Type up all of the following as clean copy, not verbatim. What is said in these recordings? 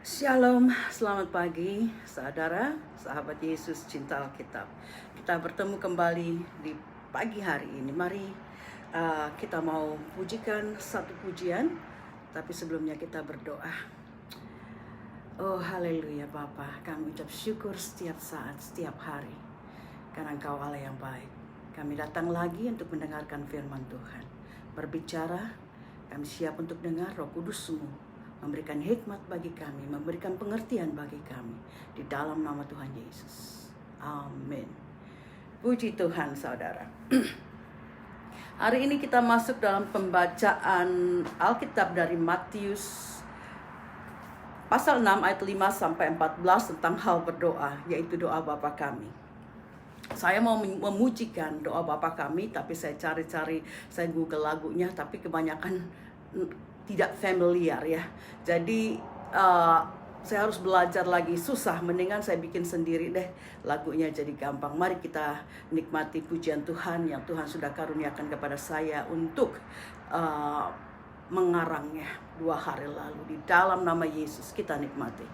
Shalom, selamat pagi saudara, sahabat Yesus, cinta Alkitab. Kita bertemu kembali di pagi hari ini. Mari kita mau pujikan satu pujian, tapi sebelumnya kita berdoa. Oh haleluya Bapa, kami ucap syukur setiap saat, setiap hari, karena Engkau Allah yang baik. Kami datang lagi untuk mendengarkan firman Tuhan. Berbicara, kami siap untuk dengar Roh Kudus-Mu memberikan hikmat bagi kami, memberikan pengertian bagi kami, di dalam nama Tuhan Yesus. Amin. Puji Tuhan saudara. Hari ini kita masuk dalam pembacaan Alkitab dari Matius pasal 6 ayat 5 sampai 14 tentang hal berdoa, yaitu doa Bapa kami. Saya mau memujikan doa Bapa kami, tapi saya cari-cari, saya Google lagunya, tapi kebanyakan tidak familiar ya. Jadi saya harus belajar lagi, susah. Mendingan saya bikin sendiri deh, lagunya jadi gampang. Mari kita nikmati pujian Tuhan yang Tuhan sudah karuniakan kepada saya untuk mengarangnya 2 hari lalu. Di dalam nama Yesus kita nikmati.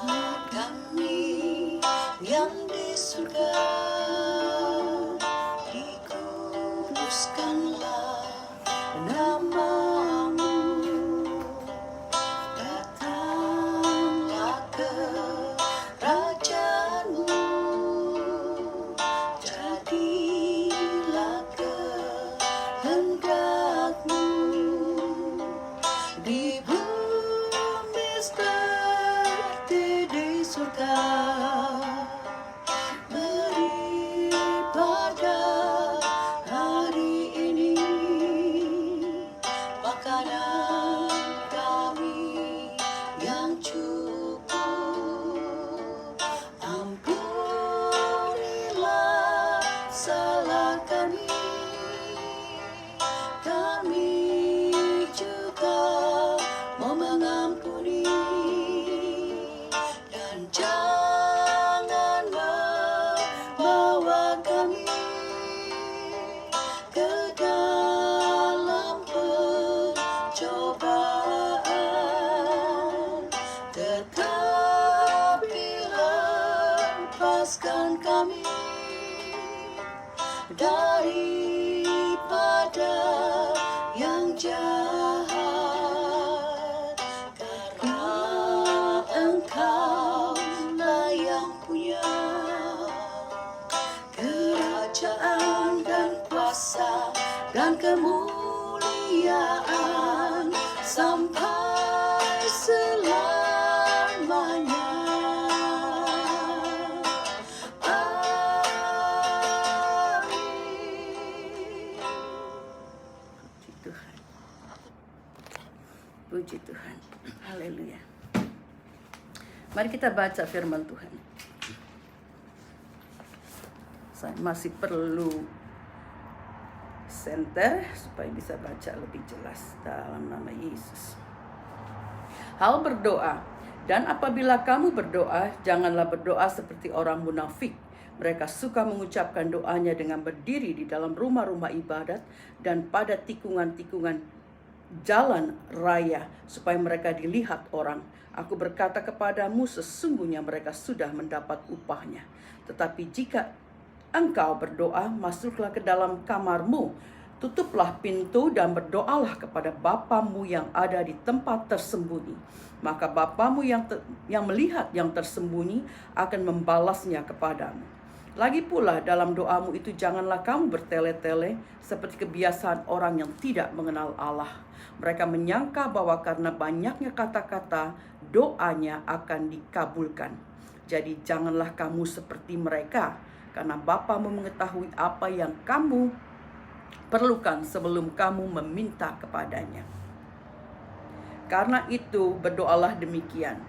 Bapa kami yang di surga, dikuduskanlah namamu, datanglah kerajaanmu, jadilah kehendakmu di bumi seperti di surga. Beri pada hari ini makanan kami yang cukup. Ampunilah salah kami, kami juga mau mengampuni. Dan jangan membawa kami ke dalam pencobaan, tetapi lepaskan kami daripada yang jahat, karena Engkaulah yang punya kerajaan dan kuasa dan kemuliaan sampai selamanya. Puji Tuhan. Haleluya. Mari kita baca firman Tuhan. Saya masih perlu center supaya bisa baca lebih jelas dalam nama Yesus. Hal berdoa. Dan apabila kamu berdoa, janganlah berdoa seperti orang munafik. Mereka suka mengucapkan doanya dengan berdiri di dalam rumah-rumah ibadat dan pada tikungan-tikungan jalan raya, supaya mereka dilihat orang. Aku berkata kepadamu, sesungguhnya mereka sudah mendapat upahnya. Tetapi jika engkau berdoa, masuklah ke dalam kamarmu, tutuplah pintu dan berdoalah kepada Bapamu yang ada di tempat tersembunyi. Maka Bapamu yang melihat yang tersembunyi akan membalasnya kepadamu. Lagi pula dalam doamu itu janganlah kamu bertele-tele seperti kebiasaan orang yang tidak mengenal Allah. Mereka menyangka bahwa karena banyaknya kata-kata doanya akan dikabulkan. Jadi janganlah kamu seperti mereka, karena Bapamu mengetahui apa yang kamu perlukan sebelum kamu meminta kepadanya. Karena itu berdoalah demikian.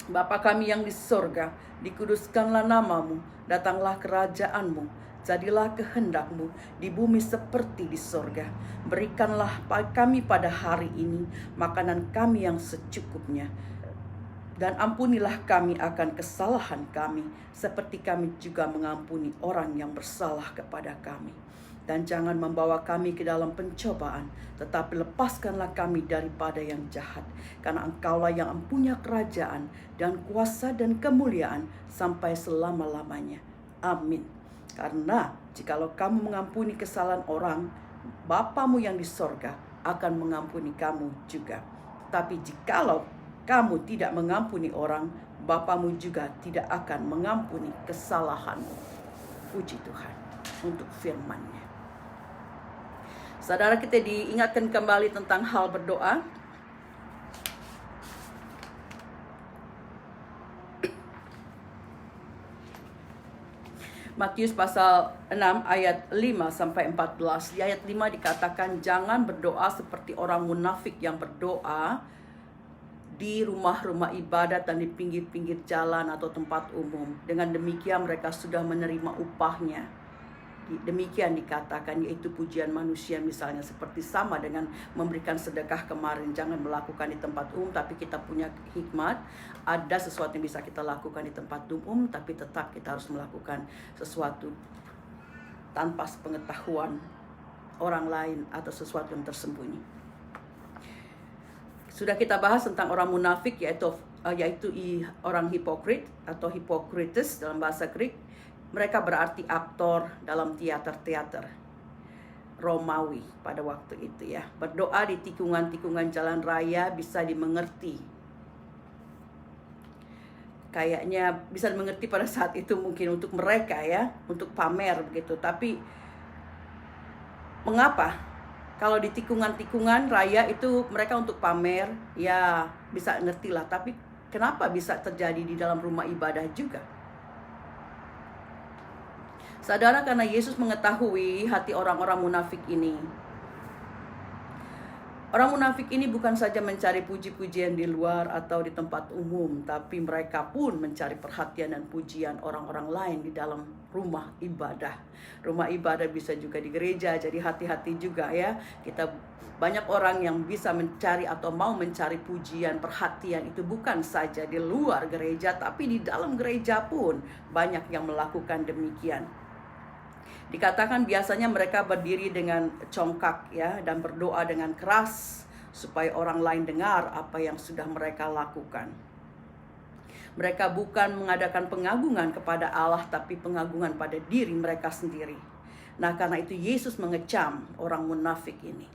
Bapa kami yang di sorga, dikuduskanlah namamu, datanglah kerajaanmu, jadilah kehendakmu di bumi seperti di sorga. Berikanlah kami pada hari ini makanan kami yang secukupnya. Dan ampunilah kami akan kesalahan kami, seperti kami juga mengampuni orang yang bersalah kepada kami. Dan jangan membawa kami ke dalam pencobaan, tetapi lepaskanlah kami daripada yang jahat. Karena Engkaulah yang mempunyai kerajaan dan kuasa dan kemuliaan sampai selama-lamanya. Amin. Karena jikalau kamu mengampuni kesalahan orang, Bapamu yang di sorga akan mengampuni kamu juga. Tapi jikalau kamu tidak mengampuni orang, Bapamu juga tidak akan mengampuni kesalahanmu. Puji Tuhan untuk firman-Nya. Saudara, kita diingatkan kembali tentang hal berdoa. Matius pasal 6 ayat 5 sampai 14. Di ayat 5 dikatakan, jangan berdoa seperti orang munafik yang berdoa di rumah-rumah ibadat dan di pinggir-pinggir jalan atau tempat umum. Dengan demikian mereka sudah menerima upahnya. Demikian dikatakan, yaitu pujian manusia, misalnya seperti sama dengan memberikan sedekah kemarin. Jangan melakukan di tempat umum, tapi kita punya hikmat. Ada sesuatu yang bisa kita lakukan di tempat umum, tapi tetap kita harus melakukan sesuatu tanpa pengetahuan orang lain atau sesuatu yang tersembunyi. Sudah kita bahas tentang orang munafik, yaitu orang hipokrit atau hipokrites dalam bahasa Greek. Mereka berarti aktor dalam teater-teater Romawi pada waktu itu ya. Berdoa di tikungan-tikungan jalan raya bisa dimengerti. Kayaknya bisa dimengerti pada saat itu mungkin untuk mereka ya, untuk pamer begitu. Tapi mengapa? Kalau di tikungan-tikungan raya itu mereka untuk pamer, ya bisa ngerti lah. Tapi kenapa bisa terjadi di dalam rumah ibadah juga? Saudara, karena Yesus mengetahui hati orang-orang munafik ini. Orang munafik ini bukan saja mencari puji-pujian di luar atau di tempat umum, tapi mereka pun mencari perhatian dan pujian orang-orang lain di dalam rumah ibadah. Rumah ibadah bisa juga di gereja, jadi hati-hati juga ya. Kita banyak orang yang bisa mencari atau mau mencari pujian, perhatian itu bukan saja di luar gereja, tapi di dalam gereja pun banyak yang melakukan demikian. Dikatakan biasanya mereka berdiri dengan congkak ya, dan berdoa dengan keras supaya orang lain dengar apa yang sudah mereka lakukan. Mereka bukan mengadakan pengagungan kepada Allah, tapi pengagungan pada diri mereka sendiri. Nah, karena itu Yesus mengecam orang munafik ini.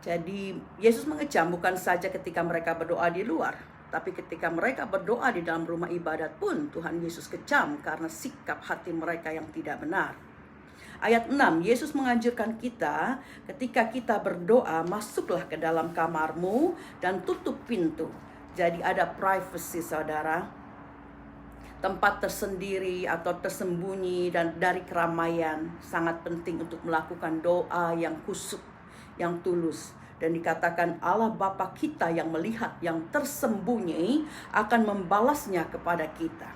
Jadi Yesus mengecam bukan saja ketika mereka berdoa di luar, tapi ketika mereka berdoa di dalam rumah ibadat pun Tuhan Yesus kecam karena sikap hati mereka yang tidak benar. Ayat 6, Yesus menganjurkan kita ketika kita berdoa, masuklah ke dalam kamarmu dan tutup pintu. Jadi ada privacy, saudara. Tempat tersendiri atau tersembunyi dan dari keramaian. Sangat penting untuk melakukan doa yang khusyuk, yang tulus. Dan dikatakan Allah Bapa kita yang melihat yang tersembunyi akan membalasnya kepada kita.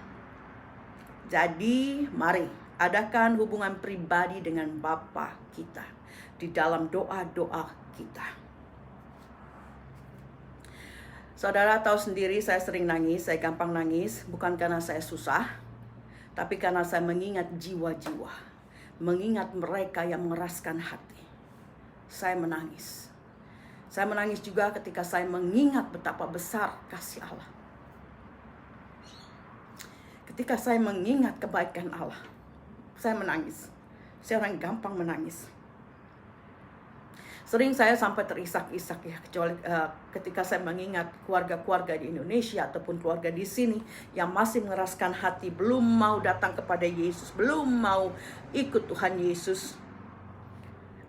Jadi mari adakan hubungan pribadi dengan Bapa kita di dalam doa-doa kita. Saudara tahu sendiri, saya sering nangis, saya gampang nangis. Bukan karena saya susah, tapi karena saya mengingat jiwa-jiwa, mengingat mereka yang mengeraskan hati. Saya menangis. Saya menangis juga ketika saya mengingat betapa besar kasih Allah. Ketika saya mengingat kebaikan Allah, saya menangis. Saya orang gampang menangis. Sering saya sampai terisak-isak ya, kecuali ketika saya mengingat keluarga-keluarga di Indonesia ataupun keluarga di sini yang masih mengeraskan hati, belum mau datang kepada Yesus, belum mau ikut Tuhan Yesus.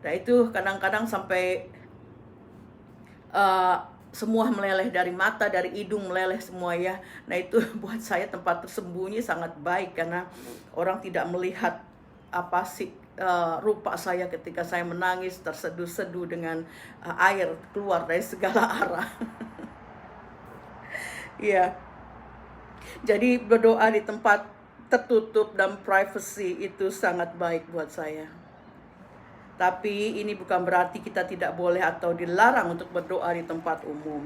Nah itu kadang-kadang sampai semua meleleh dari mata, dari hidung meleleh semua ya. Nah itu buat saya tempat tersembunyi sangat baik, karena orang tidak melihat apa sih rupa saya ketika saya menangis, terseduh-seduh dengan air keluar dari segala arah. Ya, jadi berdoa di tempat tertutup dan privacy itu sangat baik buat saya. Tapi ini bukan berarti kita tidak boleh atau dilarang untuk berdoa di tempat umum.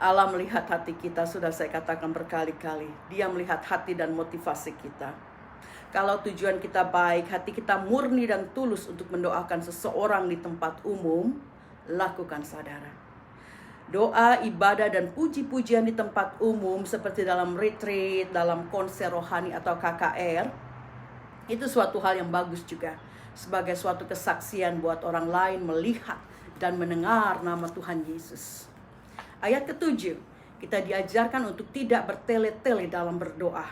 Allah melihat hati kita, sudah saya katakan berkali-kali. Dia melihat hati dan motivasi kita. Kalau tujuan kita baik, hati kita murni dan tulus untuk mendoakan seseorang di tempat umum, lakukan saudara. Doa, ibadah, dan puji-pujian di tempat umum seperti dalam retreat, dalam konser rohani atau KKR, itu suatu hal yang bagus juga. Sebagai suatu kesaksian buat orang lain melihat dan mendengar nama Tuhan Yesus. Ayat ke-7, kita diajarkan untuk tidak bertele-tele dalam berdoa.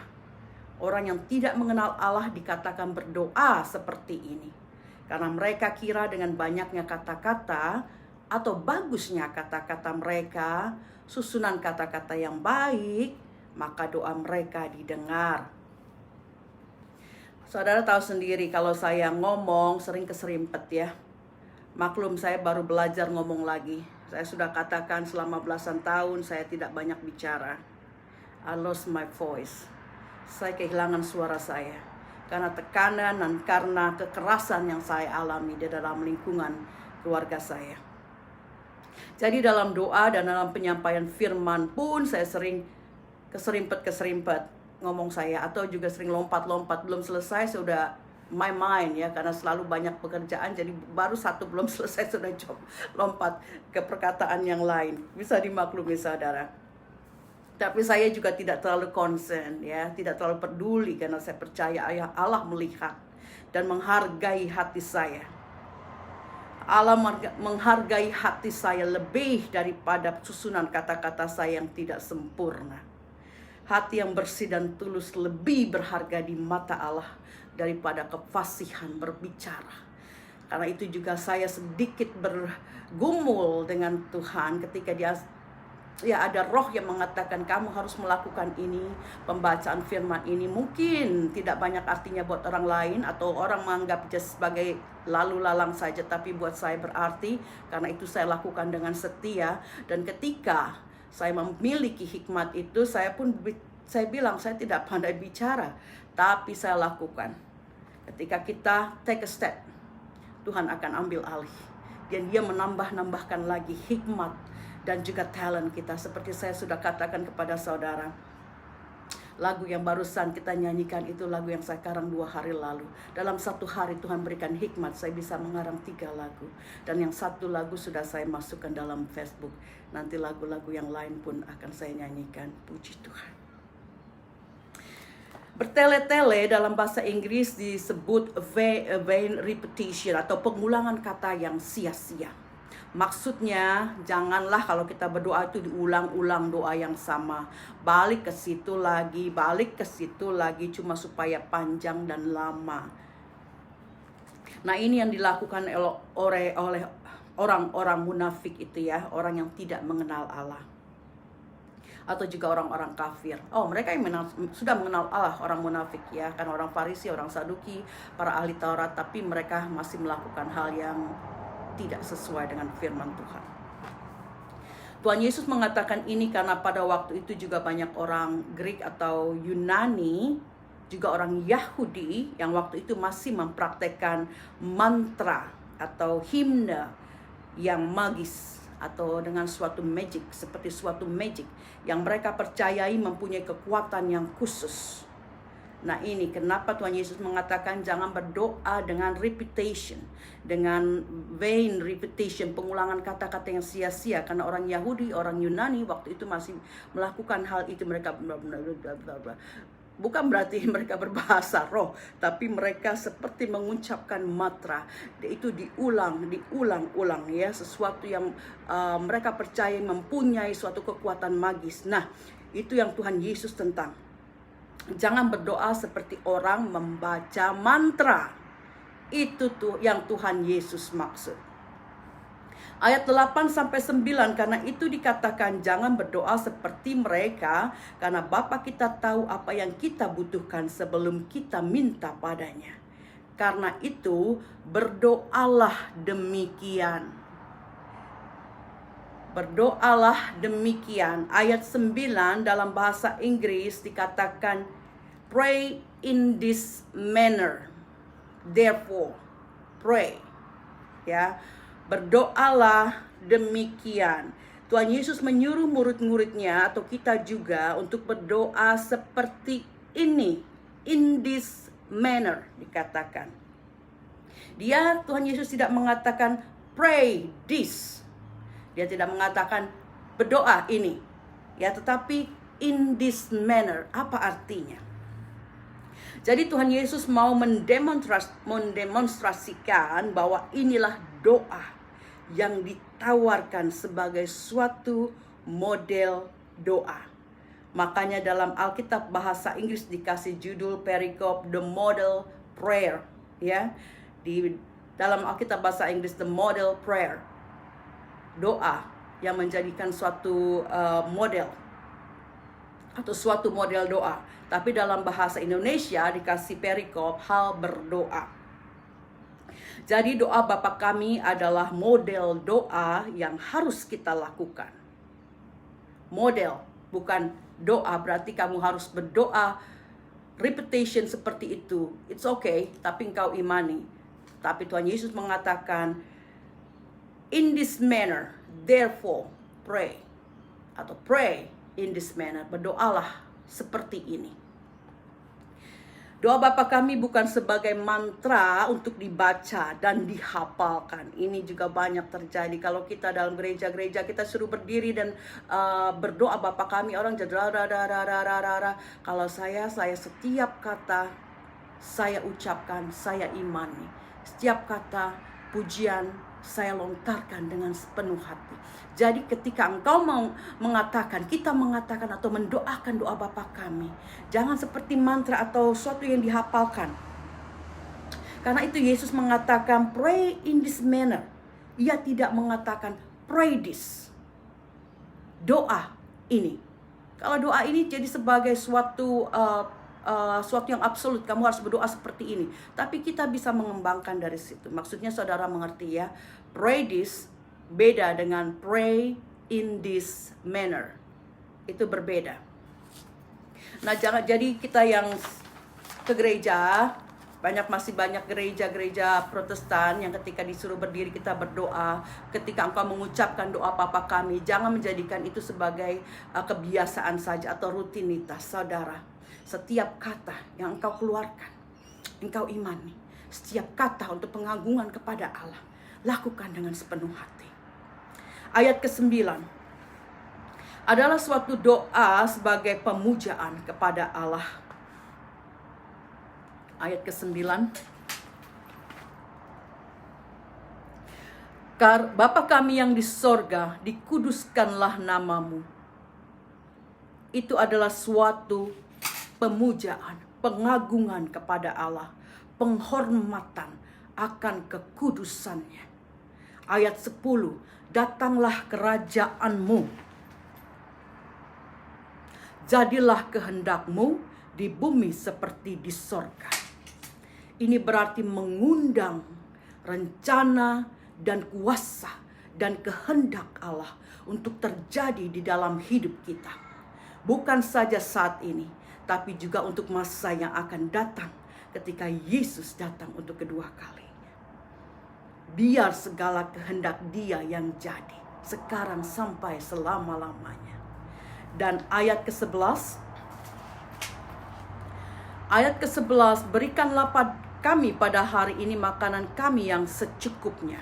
Orang yang tidak mengenal Allah dikatakan berdoa seperti ini. Karena mereka kira dengan banyaknya kata-kata atau bagusnya kata-kata mereka, susunan kata-kata yang baik, maka doa mereka didengar. Saudara tahu sendiri kalau saya ngomong sering keserimpet ya. Maklum, saya baru belajar ngomong lagi. Saya sudah katakan selama belasan tahun saya tidak banyak bicara. I lost my voice. Saya kehilangan suara saya. Karena tekanan dan karena kekerasan yang saya alami di dalam lingkungan keluarga saya. Jadi dalam doa dan dalam penyampaian firman pun saya sering keserimpet ngomong saya. Atau juga sering lompat-lompat. Belum selesai sudah my mind ya, karena selalu banyak pekerjaan, jadi baru satu belum selesai sudah lompat ke perkataan yang lain. Bisa dimaklumi saudara. Tapi saya juga tidak terlalu concern ya, tidak terlalu peduli, karena saya percaya Allah melihat dan menghargai hati saya. Allah menghargai hati saya lebih daripada susunan kata-kata saya yang tidak sempurna. Hati yang bersih dan tulus lebih berharga di mata Allah daripada kefasihan berbicara. Karena itu juga saya sedikit bergumul dengan Tuhan ketika ada roh yang mengatakan kamu harus melakukan ini, pembacaan firman ini mungkin tidak banyak artinya buat orang lain, atau orang menganggap sebagai lalu lalang saja, tapi buat saya berarti. Karena itu saya lakukan dengan setia, dan ketika saya memiliki hikmat itu, saya bilang saya tidak pandai bicara, tapi saya lakukan. Ketika kita take a step, Tuhan akan ambil alih. Dan dia menambahkan lagi hikmat dan juga talent kita. Seperti saya sudah katakan kepada saudara, lagu yang barusan kita nyanyikan itu lagu yang saya karang 2 hari lalu. Dalam 1 hari Tuhan berikan hikmat, saya bisa mengarang 3 lagu. Dan yang 1 lagu sudah saya masukkan dalam Facebook. Nanti lagu-lagu yang lain pun akan saya nyanyikan. Puji Tuhan. Bertele-tele dalam bahasa Inggris disebut vain repetition atau pengulangan kata yang sia-sia. Maksudnya janganlah kalau kita berdoa itu diulang-ulang doa yang sama. Balik ke situ lagi cuma supaya panjang dan lama. Nah, ini yang dilakukan oleh orang-orang munafik itu ya, orang yang tidak mengenal Allah. Atau juga orang-orang kafir. Mereka yang sudah mengenal Allah, orang munafik ya. Kan orang Farisi, orang Saduki, para ahli Taurat. Tapi mereka masih melakukan hal yang tidak sesuai dengan firman Tuhan. Tuhan Yesus mengatakan ini karena pada waktu itu juga banyak orang Greek atau Yunani, juga orang Yahudi yang waktu itu masih mempraktekkan mantra atau himne yang magis, atau dengan suatu magic, seperti suatu magic yang mereka percayai mempunyai kekuatan yang khusus. Nah, ini kenapa Tuhan Yesus mengatakan jangan berdoa dengan repetition, dengan vain repetition, pengulangan kata-kata yang sia-sia. Karena orang Yahudi, orang Yunani waktu itu masih melakukan hal itu. Mereka bukan berarti mereka berbahasa roh, tapi mereka seperti mengucapkan mantra. Itu diulang ya, sesuatu yang mereka percaya mempunyai suatu kekuatan magis. Nah, itu yang Tuhan Yesus tentang. Jangan berdoa seperti orang membaca mantra. Itu tuh yang Tuhan Yesus maksud. Ayat 8-9, karena itu dikatakan jangan berdoa seperti mereka, karena Bapa kita tahu apa yang kita butuhkan sebelum kita minta padanya. Karena itu berdoalah demikian. Berdoalah demikian. Ayat 9 dalam bahasa Inggris dikatakan pray in this manner. Therefore, pray. Ya, berdoalah demikian. Tuhan Yesus menyuruh murid-muridnya atau kita juga untuk berdoa seperti ini. In this manner dikatakan. Tuhan Yesus tidak mengatakan pray this. Dia tidak mengatakan berdoa ini. Ya, tetapi in this manner. Apa artinya? Jadi Tuhan Yesus mau mendemonstrasikan bahwa inilah doa yang ditawarkan sebagai suatu model doa. Makanya dalam Alkitab bahasa Inggris dikasih judul perikop The Model Prayer, ya. Di dalam Alkitab bahasa Inggris The Model Prayer, doa yang menjadikan suatu model atau suatu model doa. Tapi dalam bahasa Indonesia dikasih perikop hal berdoa. Jadi doa Bapa Kami adalah model doa yang harus kita lakukan. Model, bukan doa berarti kamu harus berdoa repetition seperti itu. It's okay, tapi engkau imani. Tapi Tuhan Yesus mengatakan, in this manner, therefore pray. Atau pray in this manner, berdoalah seperti ini. Doa Bapa Kami bukan sebagai mantra untuk dibaca dan dihafalkan. Ini juga banyak terjadi. Kalau kita dalam gereja-gereja, kita suruh berdiri dan berdoa Bapa Kami, orang jadi kalau saya setiap kata saya ucapkan, saya imani. Setiap kata pujian saya lontarkan dengan sepenuh hati. Jadi ketika engkau mau mengatakan, kita mengatakan atau mendoakan doa Bapa Kami, jangan seperti mantra atau sesuatu yang dihafalkan. Karena itu Yesus mengatakan pray in this manner. Ia tidak mengatakan pray this. Doa ini. Kalau doa ini jadi sebagai suatu yang absolut, kamu harus berdoa seperti ini. Tapi kita bisa mengembangkan dari situ. Maksudnya saudara mengerti ya, pray this beda dengan pray in this manner. Itu berbeda. Nah, jangan jadi kita yang ke gereja, masih banyak gereja-gereja Protestan yang ketika disuruh berdiri kita berdoa, ketika engkau mengucapkan doa Bapa Kami, jangan menjadikan itu sebagai kebiasaan saja atau rutinitas, saudara. Setiap kata yang engkau keluarkan, engkau imani. Setiap kata untuk pengagungan kepada Allah, lakukan dengan sepenuh hati. Ayat ke-9 adalah suatu doa sebagai pemujaan kepada Allah. Ayat ke-9. Bapa Kami yang di sorga, dikuduskanlah namamu. Itu adalah suatu pemujaan, pengagungan kepada Allah, penghormatan akan kekudusannya. Ayat 10, datanglah kerajaanmu, jadilah kehendakmu di bumi seperti di sorga. Ini berarti mengundang rencana dan kuasa dan kehendak Allah untuk terjadi di dalam hidup kita. Bukan saja saat ini, tapi juga untuk masa yang akan datang ketika Yesus datang untuk kedua kalinya. Biar segala kehendak Dia yang jadi sekarang sampai selama-lamanya. Dan ayat ke-11, berikanlah kami pada hari ini makanan kami yang secukupnya.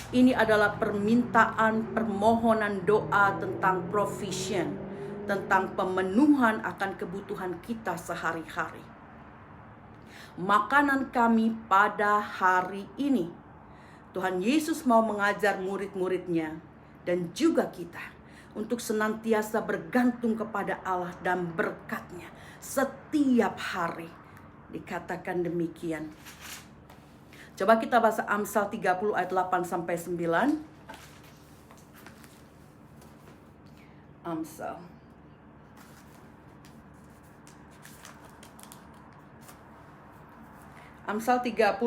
Ini adalah permintaan, permohonan doa tentang provision, tentang pemenuhan akan kebutuhan kita sehari-hari. Makanan kami pada hari ini. Tuhan Yesus mau mengajar murid-muridnya dan juga kita untuk senantiasa bergantung kepada Allah dan berkat-Nya setiap hari. Dikatakan demikian. Coba kita baca Amsal 30 ayat 8 sampai 9. Amsal. Amsal 30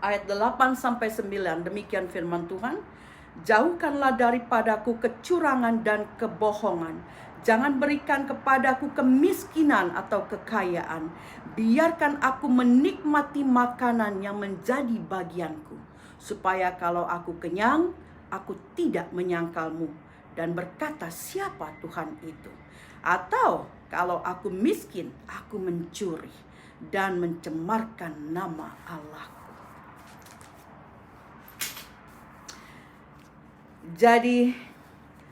ayat 8 sampai 9, demikian firman Tuhan. Jauhkanlah daripadaku kecurangan dan kebohongan. Jangan berikan kepadaku kemiskinan atau kekayaan. Biarkan aku menikmati makanan yang menjadi bagianku, supaya kalau aku kenyang, aku tidak menyangkalmu dan berkata, siapa Tuhan itu? Atau kalau aku miskin, aku mencuri dan mencemarkan nama Allahku. Jadi,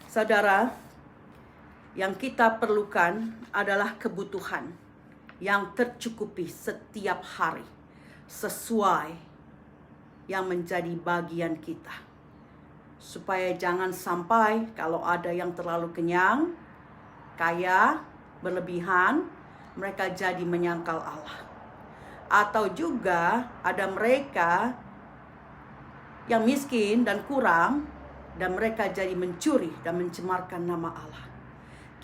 saudara, yang kita perlukan adalah kebutuhan yang tercukupi setiap hari sesuai yang menjadi bagian kita. Supaya jangan sampai kalau ada yang terlalu kenyang, kaya, berlebihan, mereka jadi menyangkal Allah. Atau juga ada mereka yang miskin dan kurang, dan mereka jadi mencuri dan mencemarkan nama Allah.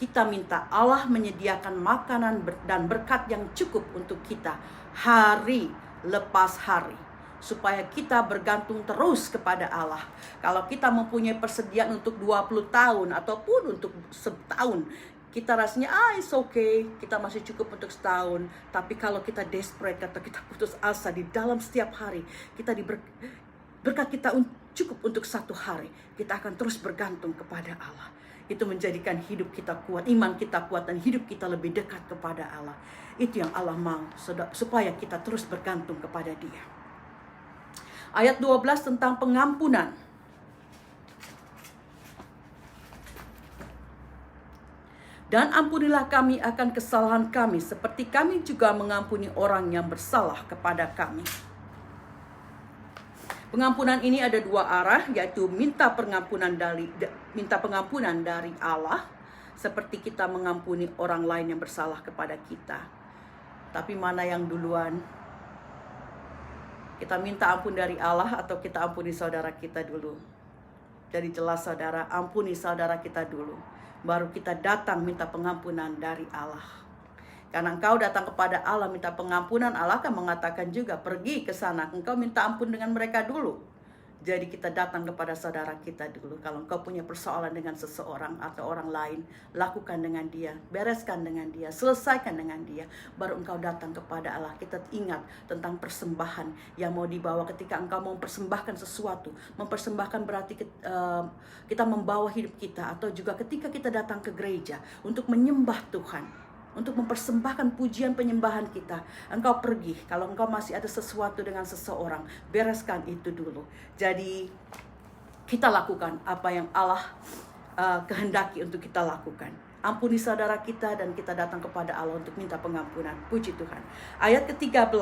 Kita minta Allah menyediakan makanan dan berkat yang cukup untuk kita hari lepas hari, supaya kita bergantung terus kepada Allah. Kalau kita mempunyai persediaan untuk 20 tahun ataupun untuk setahun, kita rasanya it's okay, kita masih cukup untuk setahun. Tapi kalau kita desperate atau kita putus asa di dalam setiap hari, kita berkat kita cukup untuk satu hari, kita akan terus bergantung kepada Allah. Itu menjadikan hidup kita kuat, iman kita kuat, dan hidup kita lebih dekat kepada Allah. Itu yang Allah mau, supaya kita terus bergantung kepada Dia. Ayat 12 tentang pengampunan. Dan ampunilah kami akan kesalahan kami, seperti kami juga mengampuni orang yang bersalah kepada kami. Pengampunan ini ada dua arah, yaitu minta pengampunan dari Allah, seperti kita mengampuni orang lain yang bersalah kepada kita. Tapi mana yang duluan? Kita minta ampun dari Allah atau kita ampuni saudara kita dulu? Jadi jelas saudara, ampuni saudara kita dulu, baru kita datang minta pengampunan dari Allah. Karena engkau datang kepada Allah minta pengampunan, Allah akan mengatakan juga, pergi ke sana, engkau minta ampun dengan mereka dulu. Jadi kita datang kepada saudara kita dulu. Kalau engkau punya persoalan dengan seseorang atau orang lain, lakukan dengan dia, bereskan dengan dia, selesaikan dengan dia, baru engkau datang kepada Allah. Kita ingat tentang persembahan yang mau dibawa ketika engkau mau mempersembahkan sesuatu. Mempersembahkan berarti kita membawa hidup kita, atau juga ketika kita datang ke gereja untuk menyembah Tuhan, untuk mempersembahkan pujian penyembahan kita. Engkau pergi, kalau engkau masih ada sesuatu dengan seseorang, bereskan itu dulu. Jadi kita lakukan apa yang Allah kehendaki untuk kita lakukan. Ampuni saudara kita, dan kita datang kepada Allah untuk minta pengampunan. Puji Tuhan. Ayat ke-13.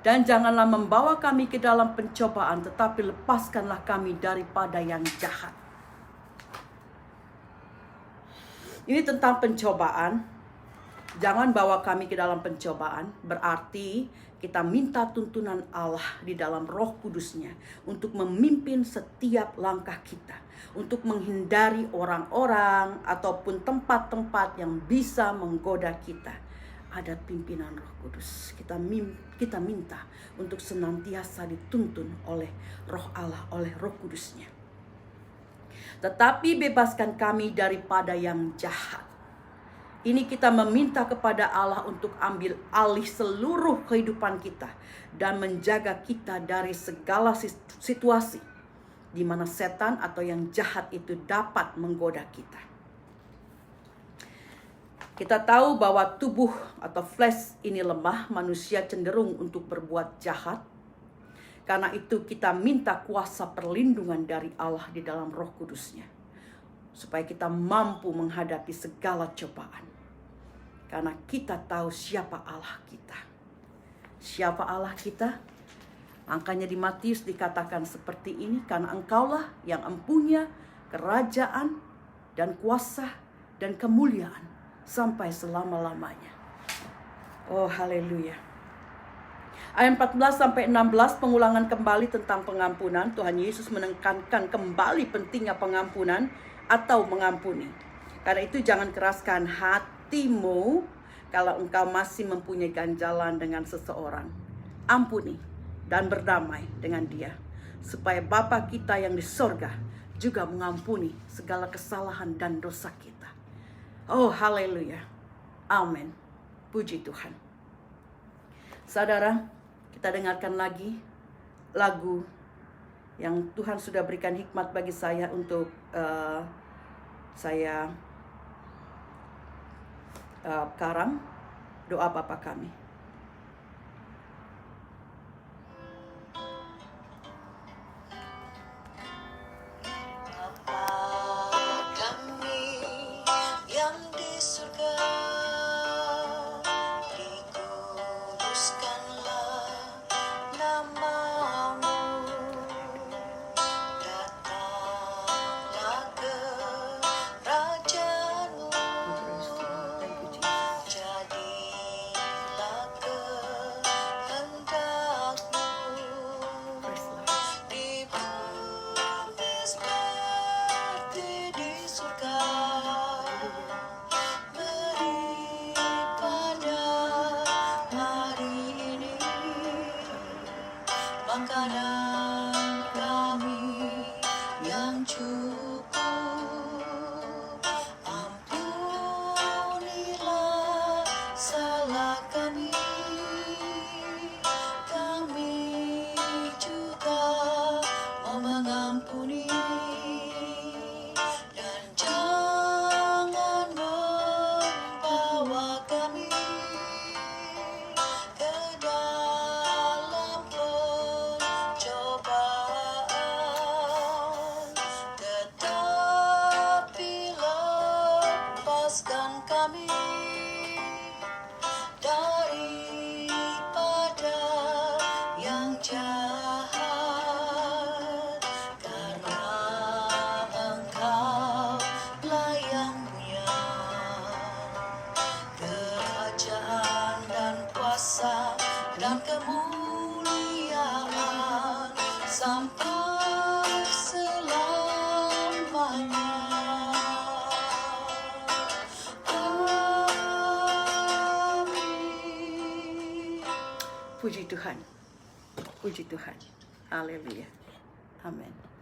Dan janganlah membawa kami ke dalam pencobaan, tetapi lepaskanlah kami daripada yang jahat. Ini tentang pencobaan. Jangan bawa kami ke dalam pencobaan, berarti kita minta tuntunan Allah di dalam Roh Kudus-Nya untuk memimpin setiap langkah kita, untuk menghindari orang-orang ataupun tempat-tempat yang bisa menggoda kita. Ada pimpinan Roh Kudus. Kita minta untuk senantiasa dituntun oleh Roh Allah, oleh Roh Kudus-Nya. Tetapi bebaskan kami daripada yang jahat. Ini kita meminta kepada Allah untuk ambil alih seluruh kehidupan kita dan menjaga kita dari segala situasi di mana setan atau yang jahat itu dapat menggoda kita. Kita tahu bahwa tubuh atau flesh ini lemah, manusia cenderung untuk berbuat jahat. Karena itu kita minta kuasa perlindungan dari Allah di dalam Roh Kudus-Nya, supaya kita mampu menghadapi segala cobaan. Karena kita tahu siapa Allah kita. Siapa Allah kita? Makanya di Matius dikatakan seperti ini, karena engkaulah yang empunya kerajaan dan kuasa dan kemuliaan sampai selama-lamanya. Oh haleluya. Ayat 14-16 pengulangan kembali tentang pengampunan. Tuhan Yesus menekankan kembali pentingnya pengampunan atau mengampuni. Karena itu jangan keraskan hatimu kalau engkau masih mempunyai ganjalan dengan seseorang. Ampuni dan berdamai dengan dia, supaya Bapa kita yang di sorga juga mengampuni segala kesalahan dan dosa kita. Oh, haleluya. Amin. Puji Tuhan. Saudara, kita dengarkan lagi lagu yang Tuhan sudah berikan hikmat bagi saya untuk saya karang, doa Bapa kami. Makanan kami yang cukup, ampunilah salah kami, kami juga mau mengampuni, dan jangan membawa kami ke dalam pencobaan, tetapi lepaskan kami daripada yang jahat, karena Engkau-lah yang punya kerajaan dan kuasa dan kemuliaan sampai selamanya. Amin. Puji Tuhan. Puji Tuhan. Haleluya. Amin.